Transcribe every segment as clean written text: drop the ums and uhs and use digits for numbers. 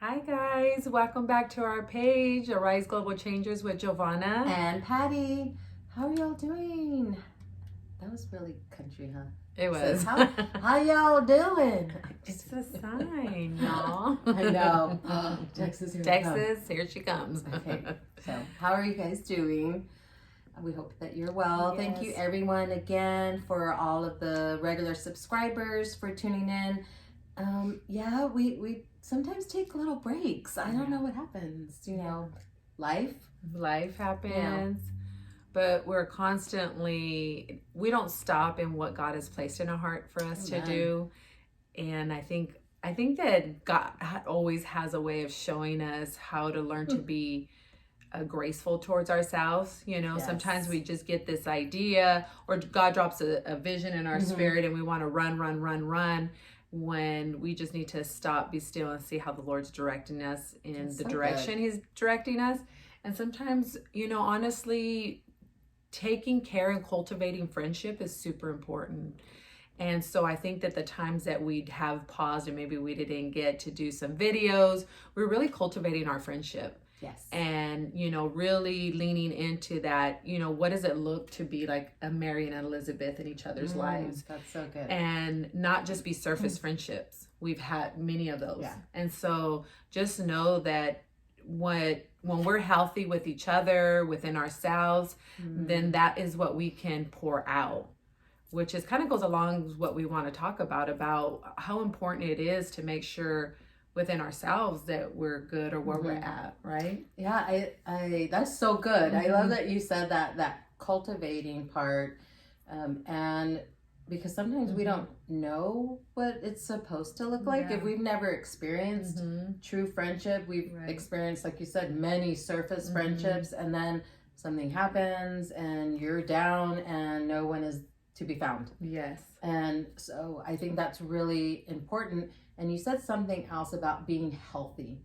Hi guys, welcome back to our page, Arise Global Changers with Jovanna and Patti. How are y'all doing? That was really country, huh? It was. How y'all doing? It's a sign, y'all. I know. Texas, here she comes. Okay, so how are you guys doing? We hope that you're well. Yes. Thank you everyone again for all of the regular subscribers for tuning in. We sometimes take little breaks. I don't know what happens. Life happens. But we're constantly, we don't stop in what God has placed in our heart for us to do. And I think that God always has a way of showing us how to learn to be graceful towards ourselves. Sometimes we just get this idea, or God drops a vision in our spirit and we want to run, when we just need to stop, be still, and see how the Lord's directing us in the direction He's directing us. And sometimes, honestly, taking care and cultivating friendship is super important. And so I think that the times that we'd have paused and maybe we didn't get to do some videos, we're really cultivating our friendship. Yes. And, really leaning into that, what does it look to be like a Mary and Elizabeth in each other's lives? That's so good. And not just be surface friendships. We've had many of those. Yeah. And so just know that when we're healthy with each other, within ourselves, then that is what we can pour out, which is kind of goes along with what we want to talk about how important it is to make sure within ourselves that we're good or where we're at, right? Yeah, I that's so good. I love that you said that cultivating part, and because sometimes we don't know what it's supposed to look like if we've never experienced true friendship. We've experienced, like you said, many surface friendships, and then something happens and you're down and no one is to be found. Yes. And so I think that's really important. And you said something else about being healthy.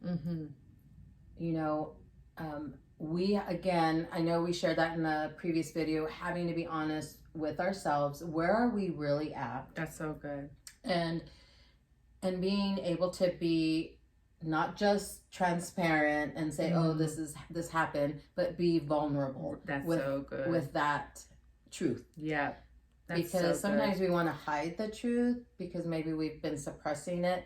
I know we shared that in the previous video, having to be honest with ourselves. Where are we really at? That's so good. And being able to be not just transparent and say, oh, this happened, but be vulnerable. That's so good. With that truth. Yeah. Because sometimes we want to hide the truth because maybe we've been suppressing it.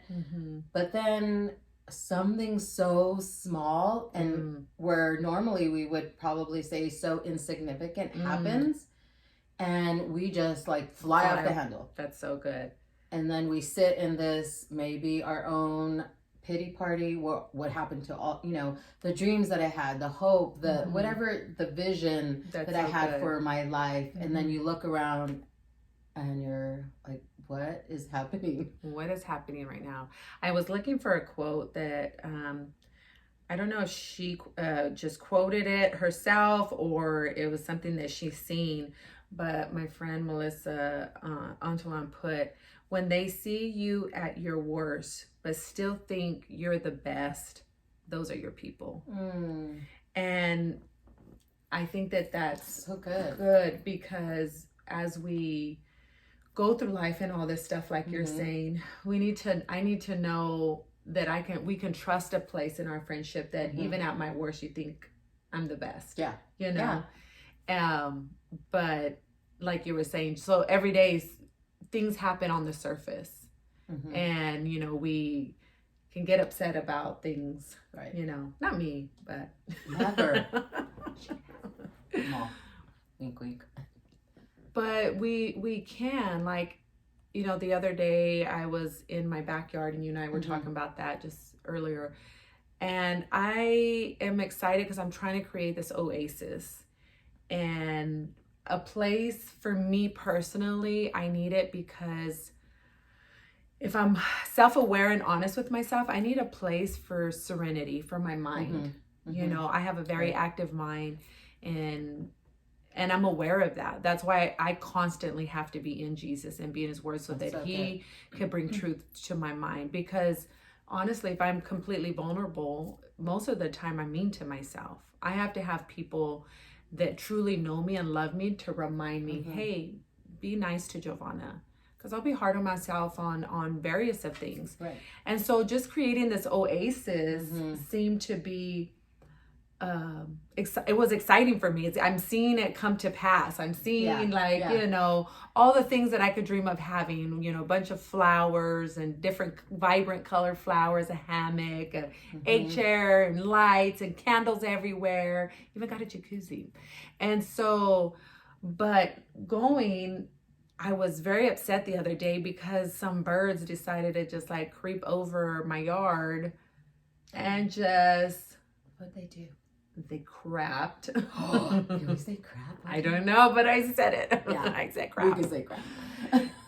But then something so small and where normally we would probably say so insignificant happens, and we just like fly off the handle. That's so good. And then we sit in this, maybe our own pity party. What happened to all, the dreams that I had, the hope, the whatever, the vision that I had for my life. And then you look around and you're like, what is happening? What is happening right now? I was looking for a quote that, I don't know if she just quoted it herself or it was something that she's seen, but my friend Melissa Antoine put, when they see you at your worst, but still think you're the best, those are your people. And I think that that's so good because as we go through life and all this stuff, like you're saying, I need to know that we can trust a place in our friendship that even at my worst, you think I'm the best. Yeah. But like you were saying, so every day things happen on the surface and, we can get upset about things, right? Not me, but never. Wink, wink. But we can, like, the other day I was in my backyard and you and I were talking about that just earlier. And I am excited because I'm trying to create this oasis and a place for me personally. I need it because if I'm self-aware and honest with myself, I need a place for serenity for my mind. I have a very active mind and I'm aware of that. That's why I constantly have to be in Jesus and be in his word so that he could bring truth to my mind. Because honestly, if I'm completely vulnerable, most of the time I'm mean to myself. I have to have people that truly know me and love me to remind me, hey, be nice to Jovanna. because I'll be hard on myself on various of things. Right. And so just creating this oasis seemed to be it was exciting for me. I'm seeing it come to pass. I'm seeing you know, all the things that I could dream of having, you know, a bunch of flowers and different vibrant colored flowers, a hammock, a egg chair, and lights and candles everywhere. Even got a jacuzzi. And so, but I was very upset the other day because some birds decided to just like creep over my yard and just, what'd they do? They crapped. You always say crap? I don't know, but I said it. Yeah. I said crap. You can say crap.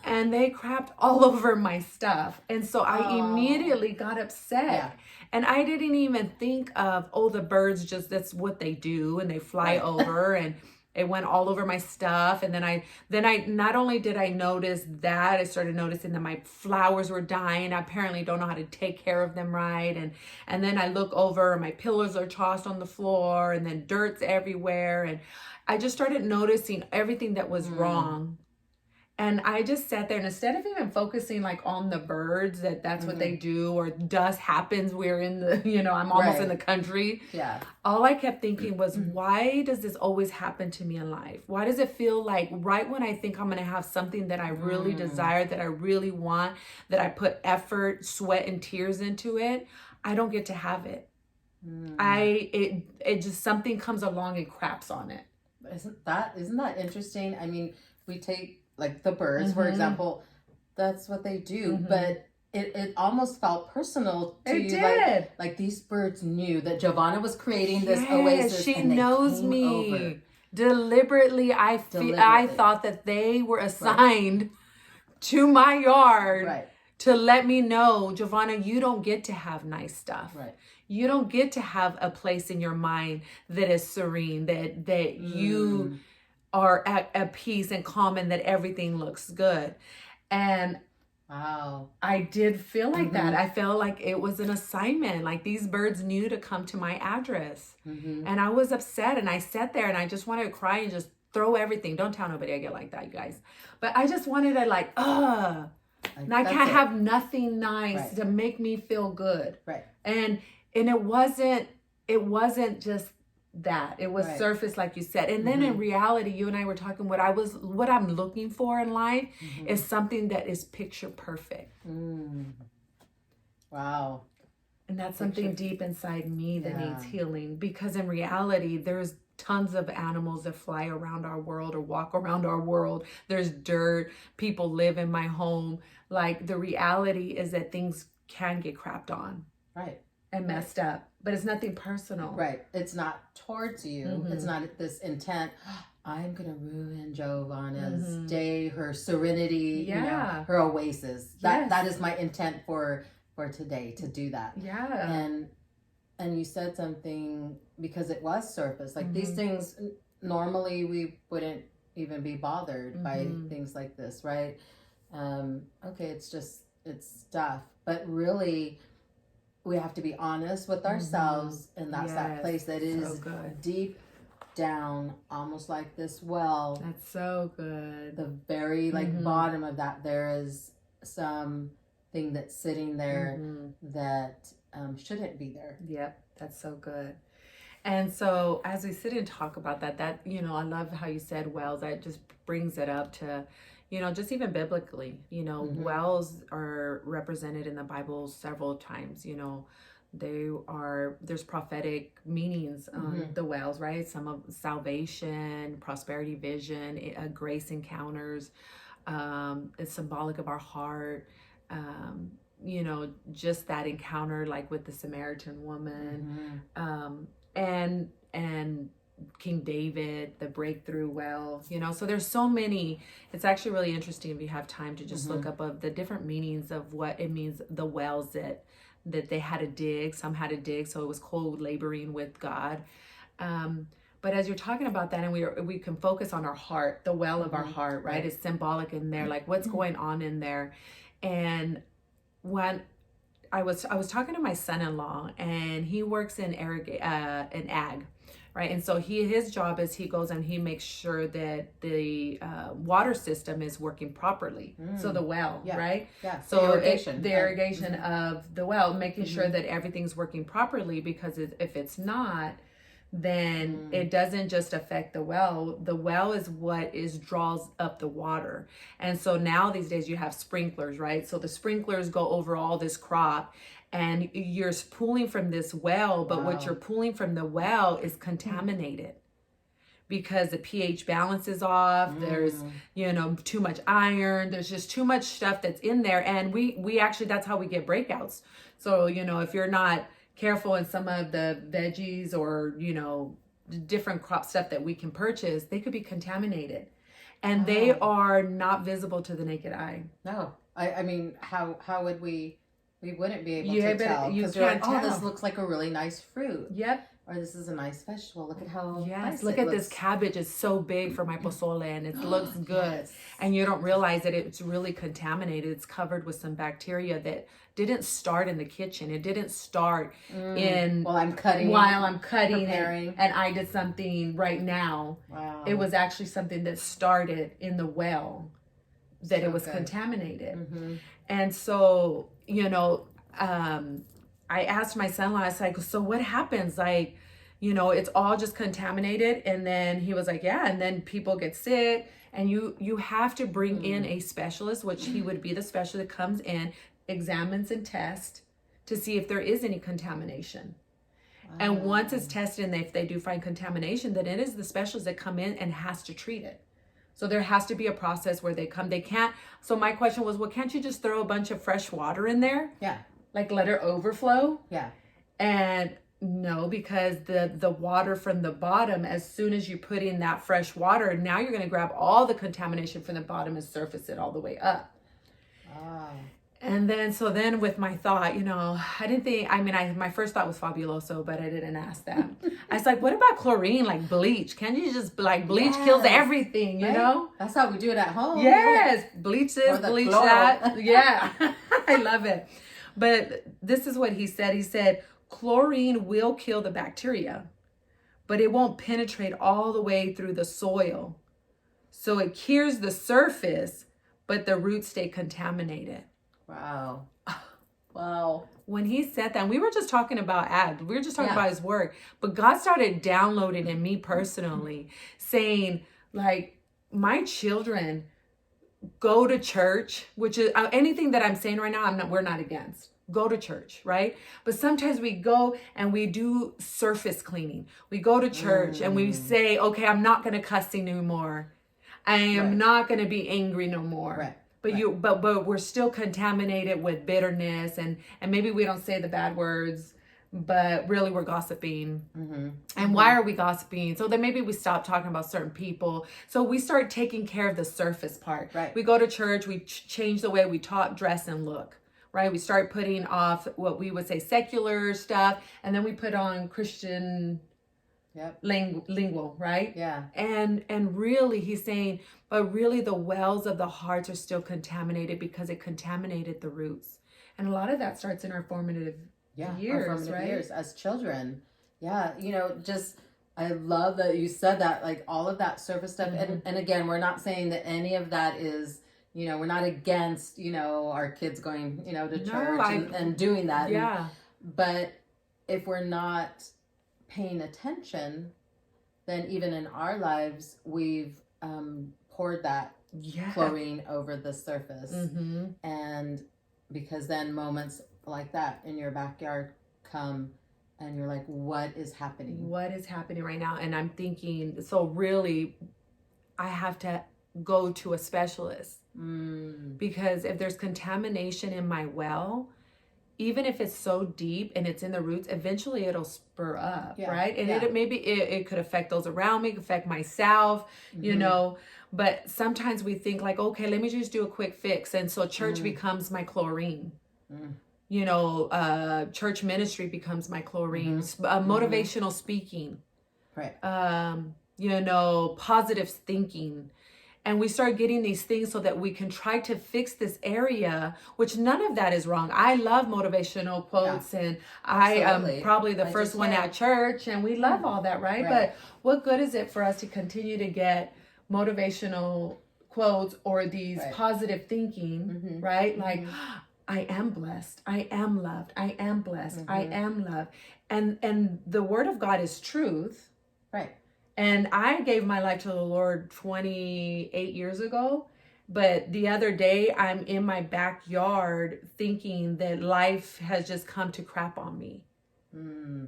And they crapped all over my stuff. And so I immediately got upset. Yeah. And I didn't even think of, the birds just, that's what they do. And they fly over and it went all over my stuff. And then I not only did I notice that, I started noticing that my flowers were dying. I apparently don't know how to take care of them right. And then I look over, my pillows are tossed on the floor and then dirt's everywhere. And I just started noticing everything that was wrong. And I just sat there, and instead of even focusing like on the birds, that's what they do, or dust happens, we're in the, you know, I'm almost in the country. Yeah. All I kept thinking was, why does this always happen to me in life? Why does it feel like right when I think I'm going to have something that I really desire, that I really want, that I put effort, sweat, and tears into it, I don't get to have it. It just, something comes along and craps on it. Isn't that interesting? I mean, we take like the birds, for example, that's what they do, but it almost felt personal to you. Did. Like these birds knew that Jovanna was creating this oasis. She and they knows came me. over. Deliberately, I thought that they were assigned to my yard to let me know, Jovanna, you don't get to have nice stuff. Right. You don't get to have a place in your mind that is serene, that you are at peace and calm, and that everything looks good. And I did feel like that. I felt like it was an assignment. Like these birds knew to come to my address. And I was upset, and I sat there and I just wanted to cry and just throw everything. Don't tell nobody I get like that, you guys. But I just wanted to like, and I can't have nothing nice to make me feel good. Right. And it wasn't just that. It was surface, like you said. And then in reality, you and I were talking, what I'm looking for in life is something that is picture perfect. Wow. And that's something deep inside me that needs healing, because in reality, there's tons of animals that fly around our world or walk around our world. There's dirt. People live in my home. Like, the reality is that things can get crapped on. Right. And messed up. But it's nothing personal. Right. It's not towards you. It's not this intent, I'm going to ruin Jovanna's day, her serenity, you know, her oasis. That is my intent for today, to do that. Yeah. And you said something, because it was surface. Like these things, normally we wouldn't even be bothered by things like this, right? Okay, it's stuff. But really, we have to be honest with ourselves, and that's that place that is so deep down, almost like this well. That's so good. The very bottom of that, there is something that's sitting there that shouldn't be there. Yep, that's so good. And so as we sit and talk about that, you know, I love how you said wells. That just brings it up to, you know, just even biblically, you know, wells are represented in the Bible several times. You know, there's prophetic meanings on the wells, right? Some of salvation, prosperity, vision, grace encounters. It's symbolic of our heart. You know, just that encounter, like with the Samaritan woman, and King David, the breakthrough well, you know. So there's so many. It's actually really interesting if you have time to just look up of the different meanings of what it means, the wells that they had to dig. Some had to dig, so it was co-laboring with God. But as you're talking about that, and we can focus on our heart, the well of our heart, right? It's symbolic in there, like what's going on in there. And when I was talking to my son-in-law, and he works in ag, right? And so his job is he goes and he makes sure that the water system is working properly. So the well, right? Yeah. So the irrigation of the well, making sure that everything's working properly, because if it's not, then it doesn't just affect the well. The well is what draws up the water. And so now these days you have sprinklers, right? So the sprinklers go over all this crop, and you're pulling from this well, but what you're pulling from the well is contaminated because the pH balance is off. There's, too much iron. There's just too much stuff that's in there. And we actually, that's how we get breakouts. So, if you're not careful in some of the veggies or, different crop stuff that we can purchase, they could be contaminated. And they are not visible to the naked eye. No. I mean, how would we wouldn't be able to tell. You can't tell. This looks like a really nice fruit. Yep. Or this is a nice vegetable. Look at how nice look it at looks. This cabbage is so big for my pozole, and it looks good. Yes. And you don't realize that it's really contaminated. It's covered with some bacteria that didn't start in the kitchen. It didn't start while I'm cutting, preparing. And I did something right now. Wow. It was actually something that started in the well, that so it was contaminated. And so, I asked my son-in-law, I was like, so what happens? Like, it's all just contaminated. And then he was like, yeah. And then people get sick, and you have to bring in a specialist, which he would be the specialist that comes in, examines and tests to see if there is any contamination. Wow. And once it's tested, and if they do find contamination, then it is the specialist that come in and has to treat it. So there has to be a process where they can't. So my question was, well, can't you just throw a bunch of fresh water in there? Yeah. Like let it overflow? Yeah. And no, because the water from the bottom, as soon as you put in that fresh water, now you're going to grab all the contamination from the bottom and surface it all the way up. And then with my thought, I didn't think, my first thought was Fabuloso, but I didn't ask that. I was like, what about chlorine, like bleach? Can you just, bleach kills everything, you know? That's how we do it at home. Yes, bleach this, bleach that. Yeah, I love it. But this is what he said. He said, chlorine will kill the bacteria, but it won't penetrate all the way through the soil. So it cures the surface, but the roots stay contaminated. Wow. Wow. When he said that, we were just talking about we were just talking about his work, but God started downloading in me personally, saying, like, my children go to church, which is anything that I'm saying right now, we're not against. Go to church, right? But sometimes we go and we do surface cleaning. We go to church and we say, okay, I'm not going to cuss anymore. I am not going to be angry no more. Right. But we're still contaminated with bitterness, and maybe we don't say the bad words, but really we're gossiping. And why are we gossiping? So then maybe we stop talking about certain people. So we start taking care of the surface part. Right. We go to church, we change the way we talk, dress, and look. Right? We start putting off what we would say secular stuff, and then we put on Christian lingual, right? Yeah. And really he's saying, but really the wells of the hearts are still contaminated because it contaminated the roots. And a lot of that starts in our formative years, right? Years as children. Yeah. I love that you said that, like all of that surface stuff. And again, we're not saying that any of that is, we're not against, our kids going, to church and doing that. Yeah. But if we're not paying attention, then even in our lives, we've poured that chlorine over the surface. And because then moments like that in your backyard come and you're like, what is happening? What is happening right now? And I'm thinking, so really, I have to go to a specialist. Because if there's contamination in my well, even if it's so deep and it's in the roots, eventually it'll spur up, right? And it could affect those around me, affect myself, but sometimes we think like, okay, let me just do a quick fix. And so church becomes my chlorine. Church ministry becomes my chlorine. Motivational speaking, right? Positive thinking. And we start getting these things so that we can try to fix this area, which none of that is wrong. I love motivational quotes, and I am probably the first one at church, and we love all that, right? But what good is it for us to continue to get motivational quotes or these positive thinking, right? Like, I am blessed. I am loved. I am blessed. I am loved. And the word of God is truth. Right. And I gave my life to the Lord 28 years ago. But the other day, I'm in my backyard thinking that life has just come to crap on me.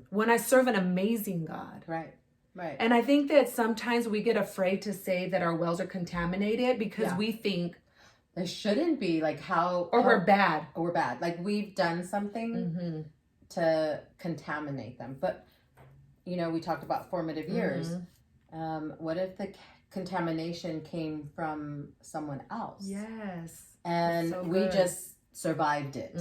When I serve an amazing God. Right. Right. And I think that sometimes we get afraid to say that our wells are contaminated because we think they shouldn't be, like we're bad. Or we're bad. Like we've done something to contaminate them. But, you know, we talked about formative years. What if the contamination came from someone else? Yes. And we just survived it.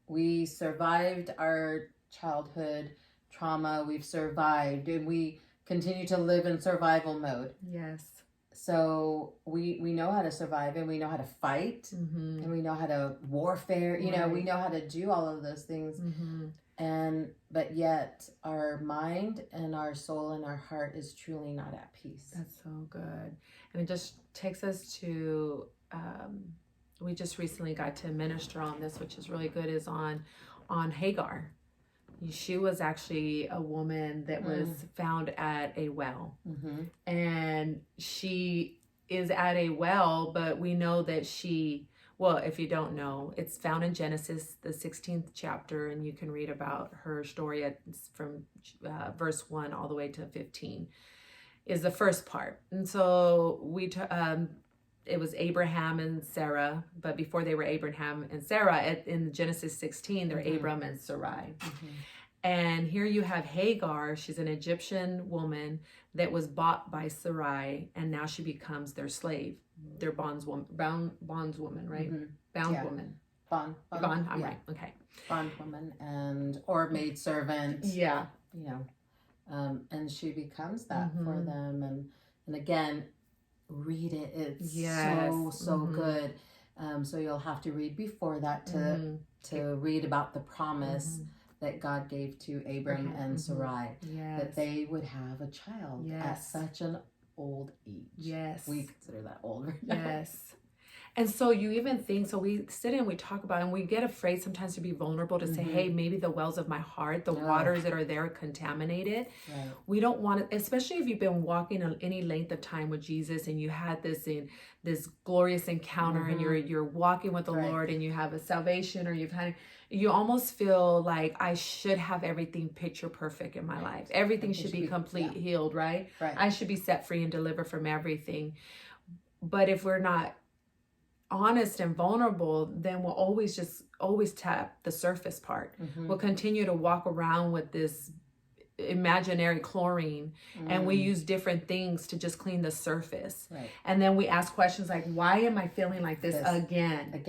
We survived our childhood trauma. We've survived, and we continue to live in survival mode. Yes. So we know how to survive, and we know how to fight, and we know how to warfare. You know, we know how to do all of those things. But yet our mind and our soul and our heart is truly not at peace. That's so good. And it just takes us to, we just recently got to minister on this, which is really good, is on Hagar. She was actually a woman that was found at a well. And she is at a well, but we know that well, if you don't know, it's found in Genesis, the 16th chapter, and you can read about her story from verse 1 all the way to 15 is the first part. And so it was Abraham and Sarah, but before they were Abraham and Sarah, in Genesis 16, they're Abram and Sarai. And here you have Hagar. She's an Egyptian woman that was bought by Sarai, and now she becomes their slave, their bondswoman, right? Bound woman. Bond. I'm right. Okay. Bondwoman or maid servant. Yeah. You know, and she becomes that for them. And again, read it. It's so good. So you'll have to read before that to read about the promise that God gave to Abram and Sarai, that they would have a child at such an old age. Yes. We consider that old right now. Yes. And so you even think, so we sit and we talk about, and we get afraid sometimes to be vulnerable to say, hey, maybe the wells of my heart, the waters that are there are contaminated. Right. We don't want to, especially if you've been walking any length of time with Jesus and you had this glorious encounter and you're walking with the Lord and you have a salvation, or you almost feel like I should have everything picture perfect in my life. Everything should be complete, healed, right? I should be set free and delivered from everything. But if we're not honest and vulnerable, then we'll always tap the surface part. We'll continue to walk around with this imaginary chlorine and we use different things to just clean the surface. And then we ask questions like, why am I feeling like this again?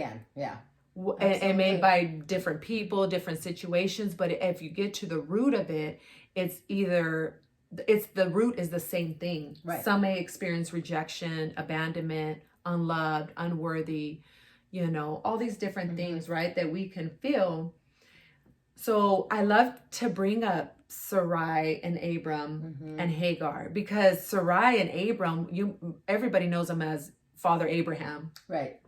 And made by different people, different situations. But if you get to the root of it, the root is the same thing. Some may experience rejection, abandonment, unloved, unworthy, all these different things, right, that we can feel. So I love to bring up Sarai and Abram and Hagar, because Sarai and Abram, everybody knows them as Father Abraham, right?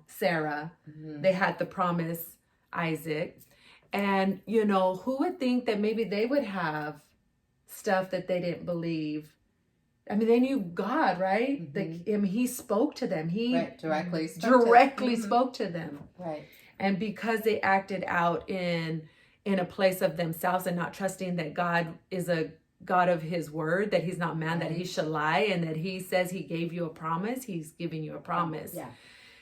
Sarah, they had the promise, Isaac, and who would think that maybe they would have stuff that they didn't believe. I mean, they knew God, right? He spoke to them. He directly spoke to them. Right. And because they acted out in a place of themselves and not trusting that God is a God of his word, that he's not man that he should lie, and that he says he gave you a promise, he's giving you a promise. Yeah.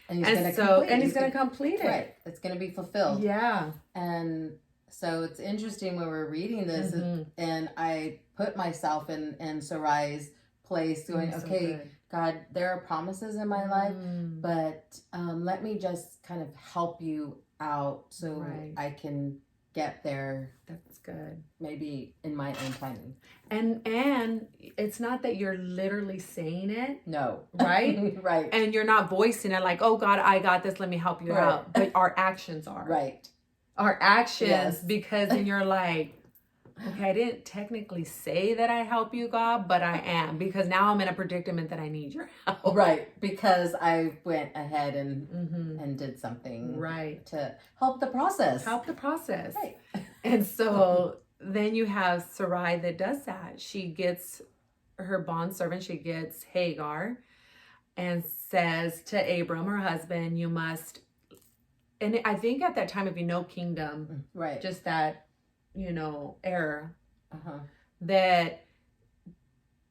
And he's going to complete it. Right. It's going to be fulfilled. Yeah. And so it's interesting when we're reading this and I put myself in Sarai's place going, okay, God, there are promises in my life, but let me just kind of help you out so I can get there. That's good. Maybe in my own timing. And it's not that you're literally saying it. No. Right? Right. And you're not voicing it like, oh God, I got this, let me help you out. But our actions are. Right. Our actions, Yes. because then you're like, okay, I didn't technically say that I help you, God, but I am, because now I'm in a predicament that I need your help. Right, because I went ahead and did something to help the process. Right. And so then you have Sarai that does that. She gets her bondservant, she gets Hagar, and says to Abram, her husband, you must, and I think at that time, if you know kingdom, right, just that, era, that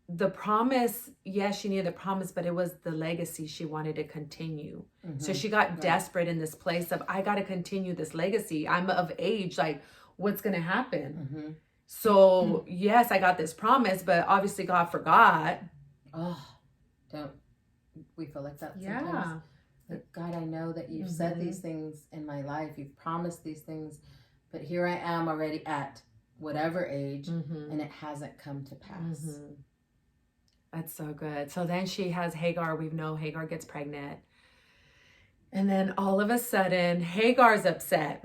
the promise, yes, she needed the promise, but it was the legacy she wanted to continue. So she got desperate in this place of, I got to continue this legacy. I'm of age. Like, what's going to happen? So yes, I got this promise, but obviously God forgot. Oh, don't we feel like that Yeah. sometimes? Like, God, I know that you've said these things in my life. You've promised these things, but here I am already at whatever age, and it hasn't come to pass. That's so good. So then she has Hagar. We know Hagar gets pregnant. And then all of a sudden, Hagar's upset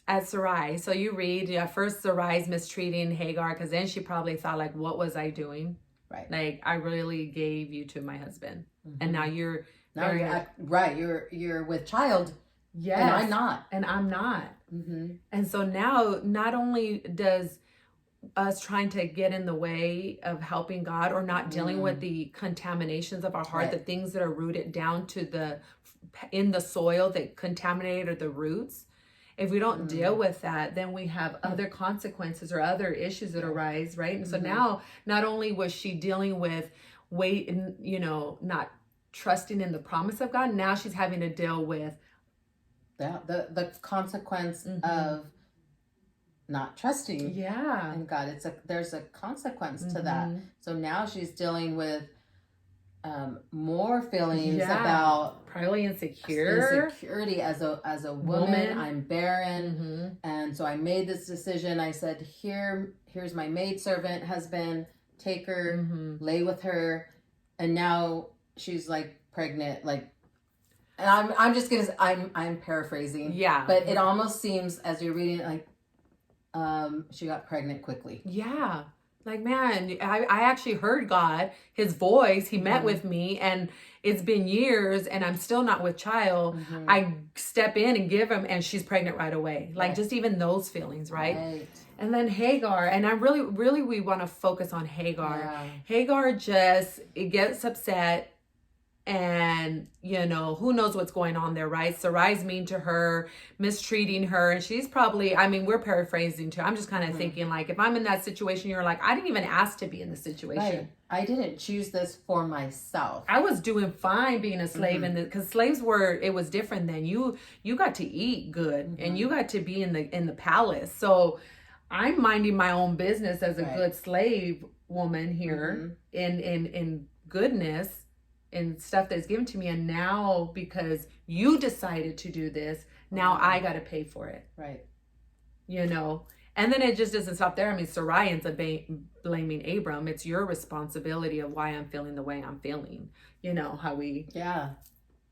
at Sarai. So you read, first Sarai's mistreating Hagar, because then she probably thought, like, what was I doing? Right. Like, I really gave you to my husband. And now you're... You're with child. Yes. And I'm not. And I'm not. And so now, not only does us trying to get in the way of helping God, or not dealing with the contaminations of our heart, the things that are rooted down to in the soil that contaminated the roots. If we don't deal with that, then we have other consequences or other issues that arise, right? And so now, not only was she dealing with not trusting in the promise of God, now she's having to deal with the consequence of not trusting in God. There's a consequence to that. So now she's dealing with more feelings about probably insecurity as a woman. I'm barren, and so I made this decision. I said, here's my maidservant husband, take her, lay with her, and now she's like pregnant, like. And I'm paraphrasing, but it almost seems as you're reading it like she got pregnant quickly. Yeah. Like, man, I actually heard God, his voice. He met with me, and it's been years and I'm still not with child. I step in and give him, and she's pregnant right away. Like, just even those feelings, right? And then Hagar, and I really, we want to focus on Hagar. Yeah. Hagar it gets upset. And, who knows what's going on there, right? Sarai's mean to her, mistreating her. And she's probably, we're paraphrasing too. I'm just kind of thinking, like, if I'm in that situation, you're like, I didn't even ask to be in this situation. Right. I didn't choose this for myself. I was doing fine being a slave, because slaves it was different then. You got to eat good, and you got to be in the palace. So I'm minding my own business as a good slave woman here in goodness and stuff that's given to me. And now, because you decided to do this, now I got to pay for it. Right. And then it just doesn't stop there. Sarai ends up blaming Abram. It's your responsibility of why I'm feeling the way I'm feeling. How we... Yeah.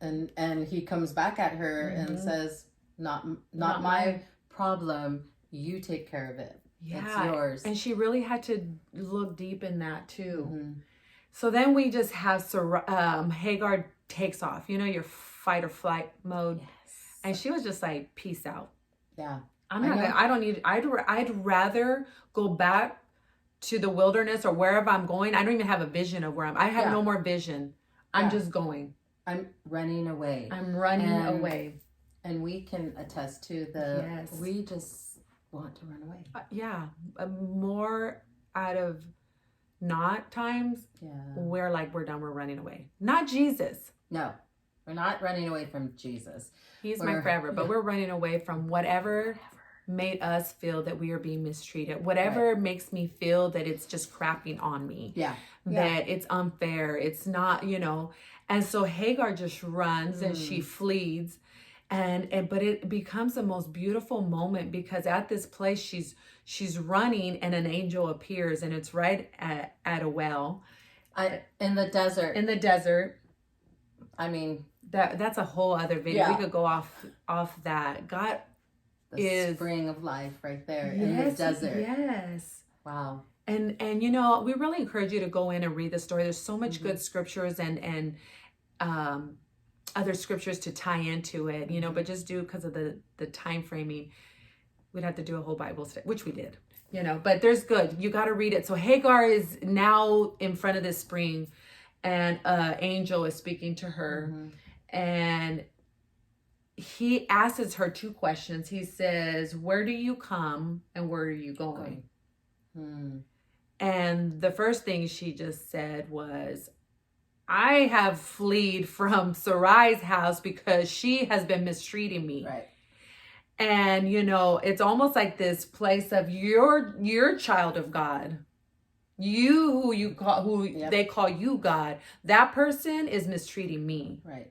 And he comes back at her and says, not my problem. You take care of it. Yeah. It's yours. And she really had to look deep in that too. So then we just have Hagar takes off, your fight or flight mode. Yes. And she was just like, peace out. Yeah. I'd rather go back to the wilderness or wherever I'm going. I don't even have a vision of where I have no more vision. I'm just going. I'm running away. away. And we can attest to we just want to run away. More out of not times where we're done, we're running away. Not Jesus. No, we're not running away from Jesus. He's my forever, but we're running away from whatever made us feel that we are being mistreated. Whatever makes me feel that it's just crapping on me. Yeah. That it's unfair. It's not, And so Hagar just runs and she flees. And but it becomes the most beautiful moment, because at this place she's running and an angel appears, and it's right at a well. In the desert. In the desert. I mean, that's a whole other video. We could go off that. God is spring of life right there in the desert. Yes. Wow. And we really encourage you to go in and read the story. There's so much good scriptures and other scriptures to tie into it, but just because of the time framing, we'd have to do a whole Bible study, which we did, but there's good. You got to read it. So Hagar is now in front of this spring, and angel is speaking to her, and he asks her two questions. He says, where do you come and where are you going? And the first thing she just said was, I have fled from Sarai's house because she has been mistreating me. Right. And, it's almost like this place of you're child of God. They call you God. That person is mistreating me. Right.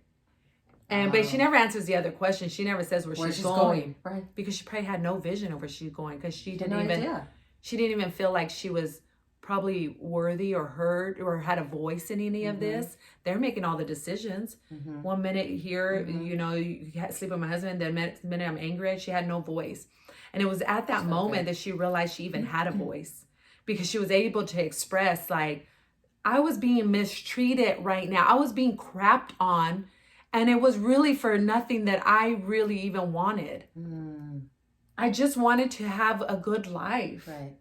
But she never answers the other question. She never says where she's going. Right. Because she probably had no vision of where she's going, because she didn't idea. She didn't even feel like she was probably worthy or heard or had a voice in any of this. They're making all the decisions. One minute here, you sleep with my husband, then next minute I'm angry. She had no voice. And it was at that moment that she realized she even had a voice, because she was able to express, like, I was being mistreated right now. I was being crapped on, and it was really for nothing that I really even wanted. I just wanted to have a good life. Right.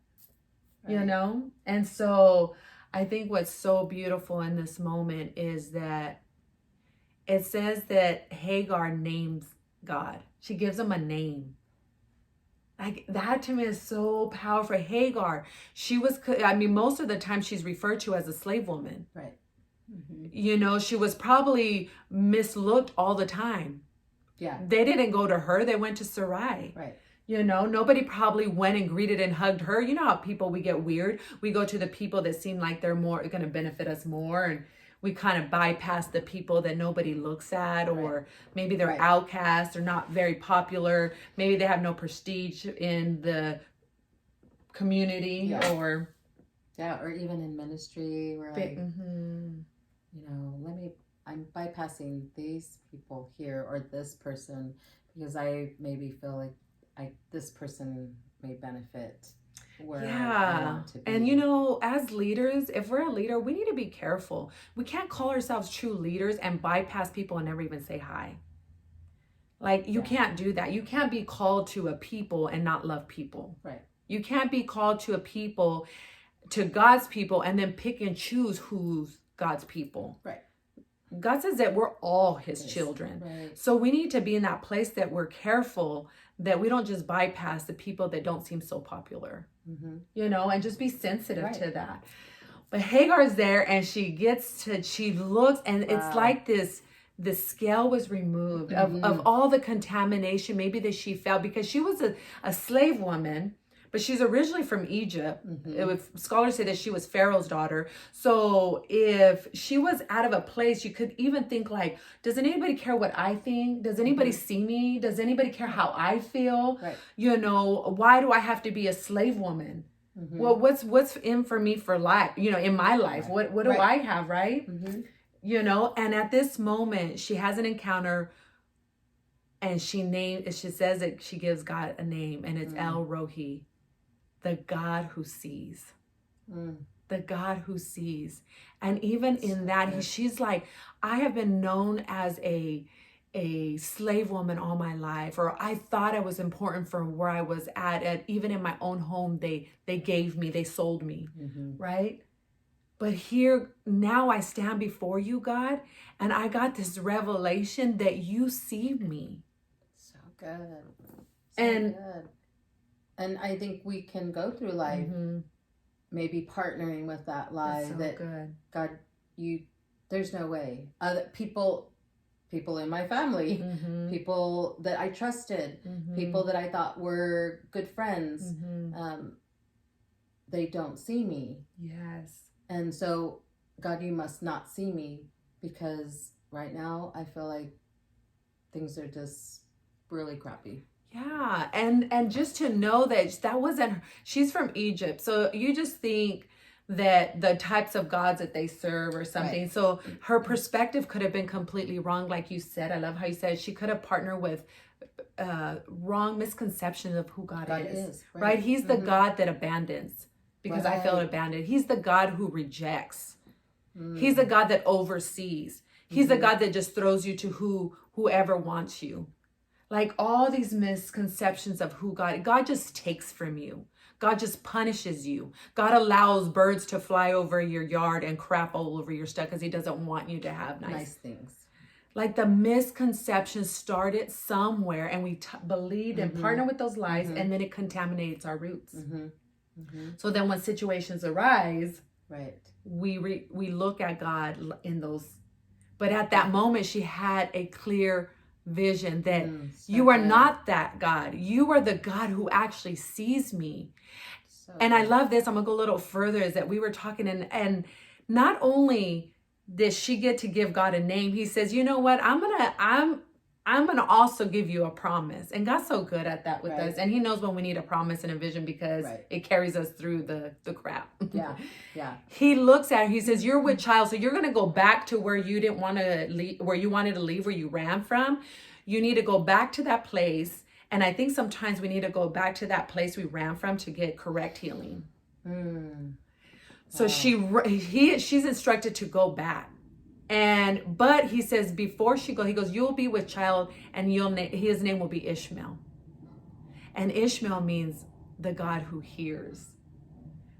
And so I think what's so beautiful in this moment is that it says that Hagar names God. She gives him a name. Like, that to me is so powerful. Hagar, most of the time she's referred to as a slave woman. Right. She was probably mislooked all the time. Yeah. They didn't go to her. They went to Sarai. Right. Nobody probably went and greeted and hugged her. You know how people, we get weird. We go to the people that seem like they're more going to benefit us more, and we kind of bypass the people that nobody looks at, or maybe they're outcasts or not very popular. Maybe they have no prestige in the community, or even in ministry. We're like, I'm bypassing these people here, or this person, because I maybe feel like this person may benefit where I want to be. And as leaders, if we're a leader, we need to be careful. We can't call ourselves true leaders and bypass people and never even say hi. Like, you can't do that. You can't be called to a people and not love people. Right. You can't be called to a people, to God's people, and then pick and choose who's God's people. Right. God says that we're all his children. Right. So we need to be in that place that we're careful, that we don't just bypass the people that don't seem so popular, and just be sensitive to that. But Hagar's there, and she looks, and it's like the scale was removed of all the contamination maybe that she felt, because she was a slave woman. But she's originally from Egypt. Scholars say that she was Pharaoh's daughter. So if she was out of a place, you could even think, like, does anybody care what I think? Does anybody see me? Does anybody care how I feel? Right. Why do I have to be a slave woman? Well, what's in for me for life? In my life, what do I have, right? And at this moment, she has an encounter, and she says that she gives God a name, and it's El Rohi. The God who sees. The God who sees. And even in that, she's like, I have been known as a slave woman all my life, or I thought I was important for where I was at even in my own home, they sold me, right? But here, now I stand before you, God, and I got this revelation that you see me. So good. And I think we can go through life maybe partnering with that lie that good. God, there's no way. Other people in my family, people that I trusted, people that I thought were good friends, they don't see me. Yes. And so, God, you must not see me, because right now I feel like things are just really crappy. Yeah, and just to know that wasn't her. She's from Egypt, so you just think that the types of gods that they serve or something. Right. So her perspective could have been completely wrong, like you said. I love how you said she could have partnered with wrong misconceptions of who God is. Right? He's the God that abandons, because I felt abandoned. He's the God who rejects. He's the God that oversees. He's the God that just throws you to whoever wants you. Like all these misconceptions of who God just takes from you. God just punishes you. God allows birds to fly over your yard and crap all over your stuff because he doesn't want you to have nice things. Like the misconception started somewhere, and we believed and partnered with those lies, and then it contaminates our roots. So then when situations arise, we look at God in those. But at that moment, she had a clear vision that you are not that God. You are the God who actually sees me. And I love this. I'm gonna go a little further, is that we were talking, and not only did she get to give God a name, he says, you know what, I'm gonna also give you a promise. And God's so good at that with us. And he knows when we need a promise and a vision, because it carries us through the crap. He looks at her, he says, you're with child, so you're gonna go back to where you didn't want to leave, where you wanted to leave, where you ran from. You need to go back to that place. And I think sometimes we need to go back to that place we ran from to get correct healing. So she's instructed to go back. But he says before she goes, he goes, you'll be with child, and his name will be Ishmael. And Ishmael means the God who hears.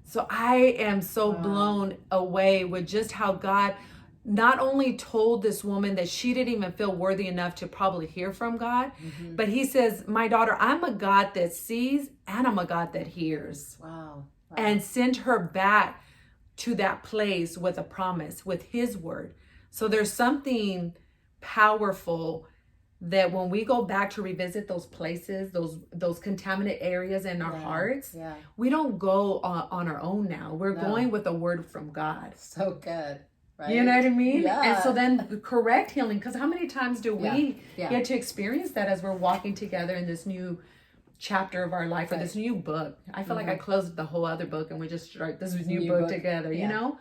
So I am so blown away with just how God not only told this woman that she didn't even feel worthy enough to probably hear from God, but he says, my daughter, I'm a God that sees, and I'm a God that hears. And sent her back to that place with a promise, with his word. So there's something powerful that when we go back to revisit those places, those contaminated areas in our hearts, we don't go on our own now. We're going with a word from God. So good. Right? You know what I mean? Yeah. And so then the correct healing, because how many times do we get to experience that as we're walking together in this new chapter of our life, or this new book? I feel like I closed the whole other book and we just start this new book together, you know?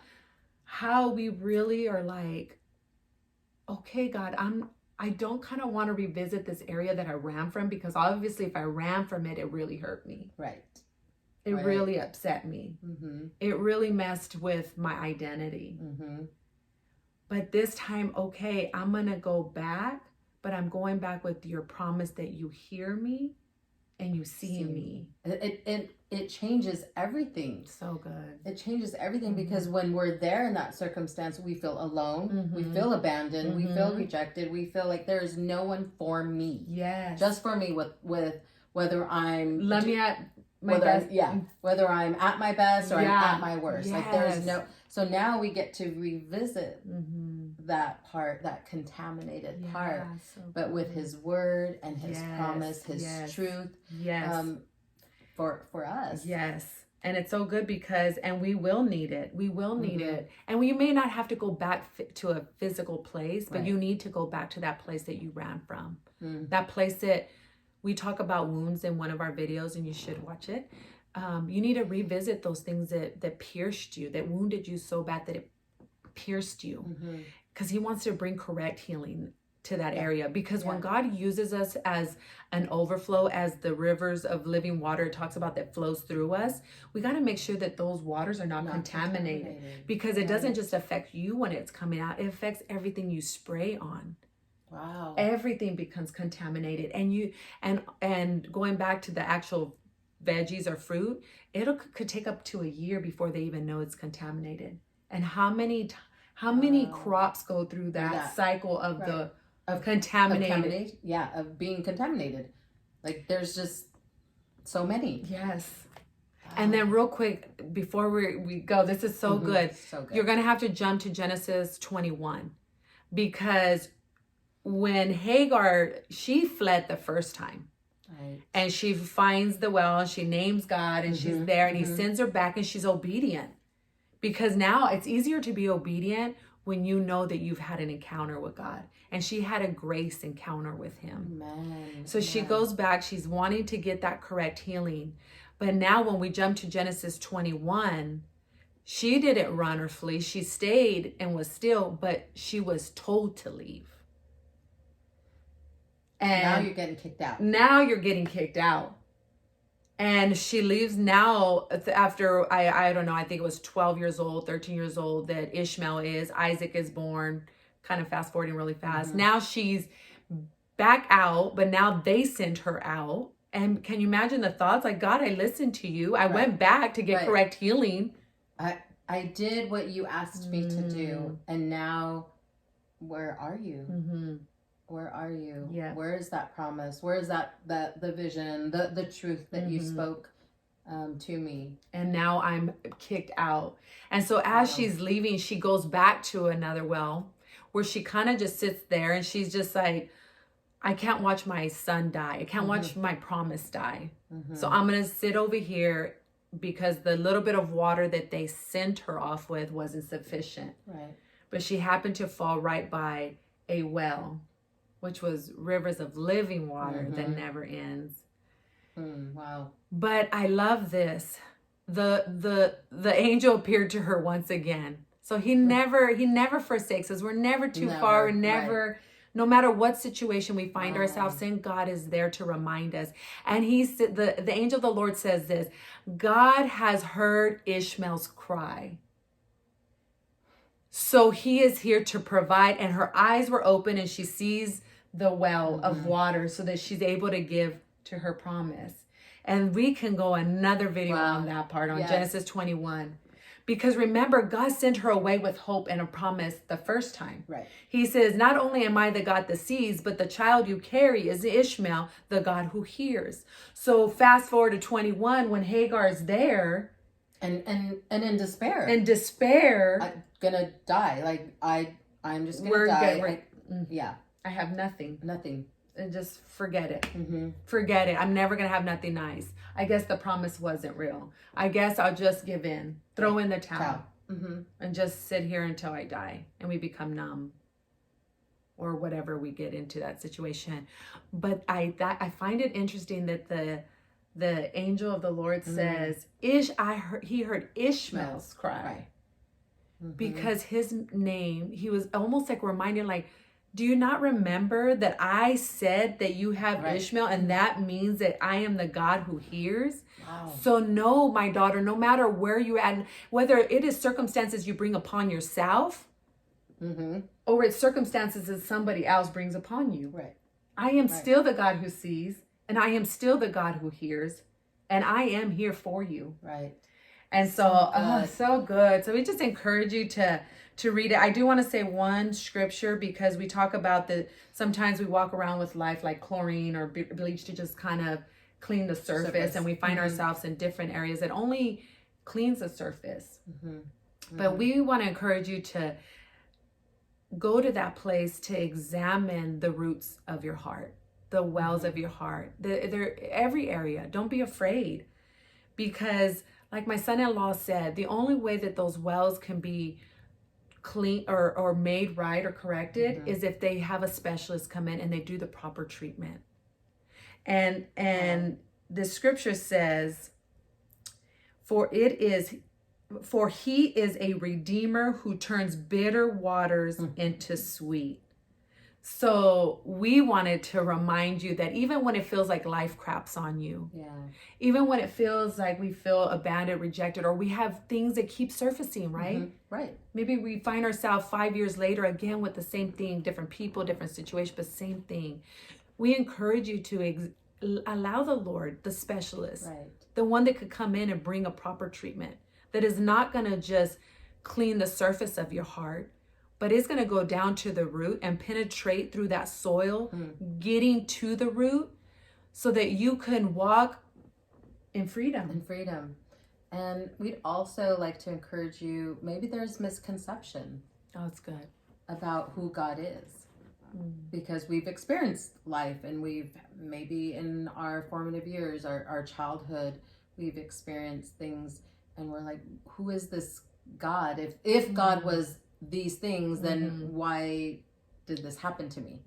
How we really are like, okay, God, I don't kind of want to revisit this area that I ran from, because obviously if I ran from it, it really hurt me. It really upset me. It really messed with my identity. But this time, okay, I'm going to go back, but I'm going back with your promise that you hear me and you see me. It changes everything. So good. It changes everything, because when we're there in that circumstance, we feel alone, we feel abandoned, we feel rejected, we feel like there is no one for me. Just for me, with whether I'm whether I'm at my best or I'm at my worst. Like there is no. So now we get to revisit that part, that contaminated part, but with his word and his promise, his truth. For us. And it's so good because, and we will need it. We will need it. And we may not have to go back to a physical place, but you need to go back to that place that you ran from. That place that we talk about wounds in one of our videos, and you should watch it. You need to revisit those things that pierced you, that wounded you so bad that it pierced you. Because he wants to bring correct healing to that area. Because when God uses us as an overflow, as the rivers of living water talks about that flows through us, we got to make sure that those waters are not contaminated. Because it doesn't just affect you when it's coming out, it affects everything you spray on. Everything becomes contaminated. And going back to the actual veggies or fruit, could take up to a year before they even know it's contaminated. And how many crops go through that cycle of contaminated? Of being contaminated. Like there's just so many. And then real quick, before we go, this is so good. So good. You're going to have to jump to Genesis 21, because when Hagar, she fled the first time. And she finds the well, she names God, and she's there, and he sends her back, and she's obedient. Because now it's easier to be obedient when you know that you've had an encounter with God. And she had a grace encounter with him. Amen. So she goes back, she's wanting to get that correct healing. But now when we jump to Genesis 21, she didn't run or flee. She stayed and was still, but she was told to leave. And now you're getting kicked out. Now you're getting kicked out. And she leaves now after, I don't know, I think it was 12 years old, 13 years old that Ishmael is. Isaac is born, kind of fast forwarding really fast. Mm-hmm. Now she's back out, but now they send her out. And can you imagine the thoughts? Like, God, I listened to you. I went back to get correct healing. I did what you asked me to do. And now, where are you? Mm-hmm. Where are you? Yeah. Where is that promise? Where is that the vision, the truth that you spoke to me? And now I'm kicked out. And so as she's leaving, she goes back to another well where she kind of just sits there and she's just like, I can't watch my son die. I can't watch my promise die. Mm-hmm. So I'm going to sit over here because the little bit of water that they sent her off with wasn't sufficient. Right. But she happened to fall right by a well, which was rivers of living water that never ends. Wow. But I love this. The angel appeared to her once again. So he never forsakes us. We're never too far. We're never, no matter what situation we find ourselves in, God is there to remind us. And he said, the angel of the Lord says this, God has heard Ishmael's cry. So he is here to provide, and her eyes were open and she sees the well of water so that she's able to give to her promise. And we can go another video on that part on Genesis 21. Because remember, God sent her away with hope and a promise the first time. Right. He says, not only am I the God that sees, but the child you carry is Ishmael, the God who hears. So fast forward to 21 when Hagar is there. And in despair. In despair. I'm gonna die. Like I'm just gonna die. I have nothing. Nothing. And just forget it. Forget it. I'm never going to have nothing nice. I guess the promise wasn't real. I guess I'll just give in. Throw in the towel. And just sit here until I die. And we become numb. Or whatever we get into that situation. But I find it interesting that the angel of the Lord says, he heard Ishmael's cry. Right. Because his name, he was almost like reminding like, do you not remember that I said that you have Ishmael, and that means that I am the God who hears? Wow. So no, my daughter, no matter where you're at, whether it is circumstances you bring upon yourself, or it's circumstances that somebody else brings upon you. Right. I am still the God who sees, and I am still the God who hears, and I am here for you. Right. And so, so good. So we just encourage you to read it. I do want to say one scripture because we talk about that sometimes we walk around with life like chlorine or bleach to just kind of clean the surface. And we find ourselves in different areas that only cleans the surface. But we want to encourage you to go to that place to examine the roots of your heart, the wells of your heart, every area. Don't be afraid, because like my son-in-law said, the only way that those wells can be clean or made right or corrected is if they have a specialist come in and they do the proper treatment. And the scripture says, for he is a redeemer who turns bitter waters into sweet. So we wanted to remind you that even when it feels like life craps on you, even when it feels like we feel abandoned, rejected, or we have things that keep surfacing, right? Right. Maybe we find ourselves 5 years later again with the same thing, different people, different situation, but same thing. We encourage you to allow the Lord, the specialist, the one that could come in and bring a proper treatment that is not going to just clean the surface of your heart, but it's going to go down to the root and penetrate through that soil, getting to the root so that you can walk in freedom. And we'd also like to encourage you, maybe there's misconception. Oh, it's good. About who God is. Because we've experienced life, and we've maybe in our formative years, our childhood, we've experienced things, and we're like, who is this God? If God was these things, then why did this happen to me?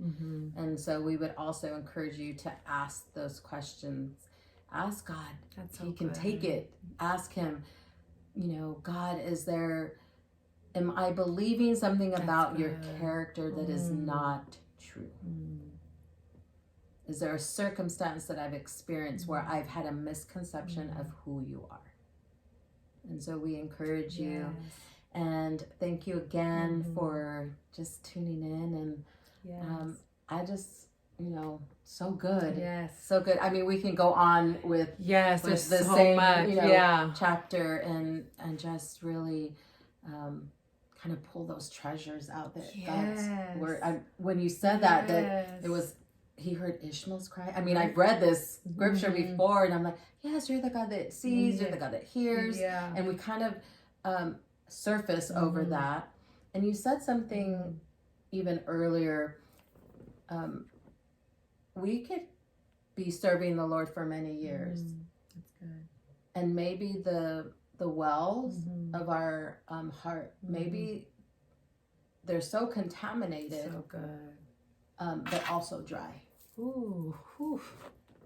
And so we would also encourage you to ask those questions. Ask God. That's so He can good. take it. Ask him, God, am I believing something about your character that is not true? Is there a circumstance that I've experienced where I've had a misconception of who you are? And so we encourage you. And thank you again for just tuning in. And I just, so good. Yes. So good. I mean, we can go on with there's the so same much. chapter and just really kind of pull those treasures out that God's word. When you said that it was, he heard Ishmael's cry. I mean, I've read this scripture before and I'm like, yes, you're the God that sees, you're the God that hears. And we kind of surface over that. And you said something even earlier. We could be serving the Lord for many years. That's good. And maybe the wells of our heart, maybe they're so contaminated. So good. But also dry. Ooh. Whew.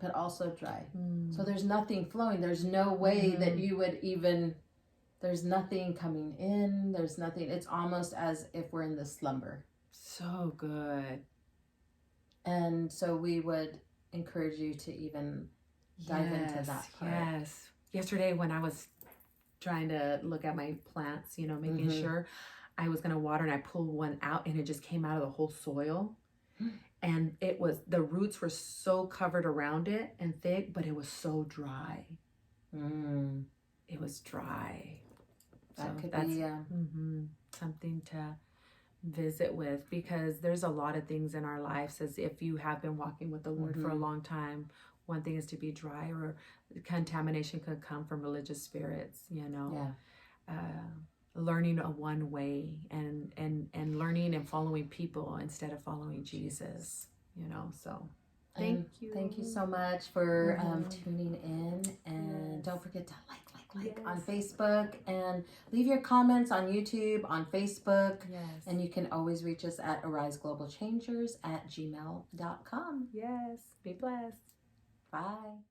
But also dry. So there's nothing flowing. There's no way that you would even, there's nothing coming in. There's nothing. It's almost as if we're in this slumber. So good. And so we would encourage you to even dive into that part. Yes. Yesterday when I was trying to look at my plants, making sure I was going to water, and I pulled one out and it just came out of the whole soil. And the roots were so covered around it and thick, but it was so dry. It was dry. That could be something to visit with, because there's a lot of things in our lives, as if you have been walking with the Lord for a long time. One thing is to be dry, or contamination could come from religious spirits, learning a one way and learning and following people instead of following Jesus, so thank you so much for tuning in, and don't forget to like on Facebook, and leave your comments on YouTube, on Facebook, and you can always reach us at ariseglobalchangers@gmail.com. Be blessed. Bye.